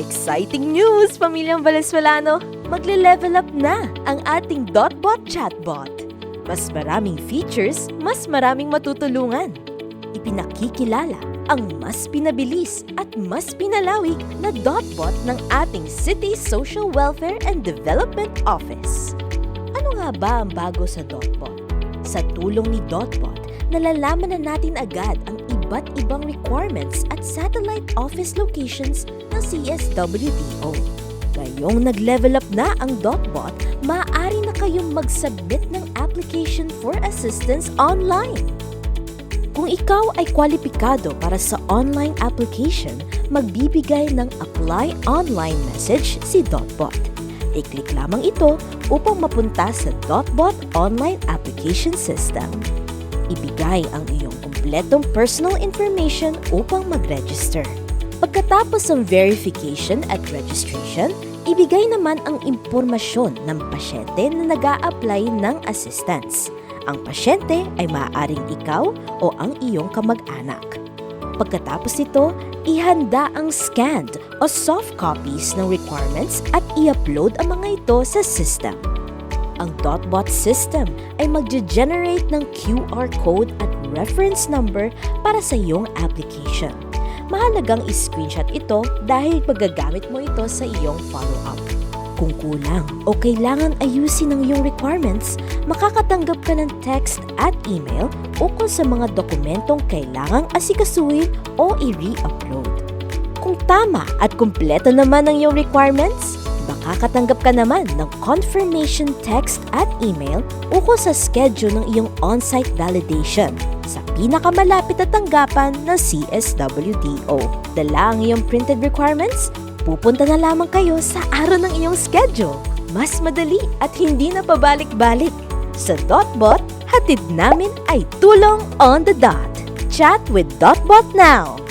Exciting news, Pamilyang Valenzuelano! Magle-level up na ang ating Dotbot chatbot. Mas maraming features, mas maraming matutulungan. Ipinakikilala ang mas pinabilis at mas pinalawig na Dotbot ng ating City Social Welfare and Development Office. Ano nga ba ang bago sa Dotbot? Sa tulong ni Dotbot, nalalaman na natin agad ang iba't ibang requirements at satellite office locations ng CSWDO. Ngayong nag-level up na ang Dotbot, maaari na kayong mag-submit ng application for assistance online. Kung ikaw ay kwalipikado para sa online application, magbibigay ng apply online message si Dotbot. I-click lamang ito upang mapunta sa Dotbot online application system. Ibigay ang iyong kumpletong personal information upang mag-register. Pagkatapos ng verification at registration, ibigay naman ang impormasyon ng pasyente na nag-a-apply ng assistance. Ang pasyente ay maaaring ikaw o ang iyong kamag-anak. Pagkatapos nito, ihanda ang scanned o soft copies ng requirements at i-upload ang mga ito sa system. Ang Dotbot system ay mag-generate ng QR code at reference number para sa iyong application. Mahalagang i-screenshot ito dahil magagamit mo ito sa iyong follow-up. Kung kulang o kailangan ayusin ang iyong requirements, makakatanggap ka ng text at email ukol sa mga dokumentong kailangang asikasuhin o i-re-upload. Kung tama at kumpleto naman ang iyong requirements, makakatanggap ka naman ng confirmation text at email ukol sa schedule ng iyong on-site validation sa pinakamalapit na tanggapan ng CSWDO. Dala ang iyong printed requirements, pupunta na lamang kayo sa araw ng iyong schedule. Mas madali at hindi na pabalik-balik. Sa Dotbot, hatid namin ay tulong on the dot. Chat with Dotbot now!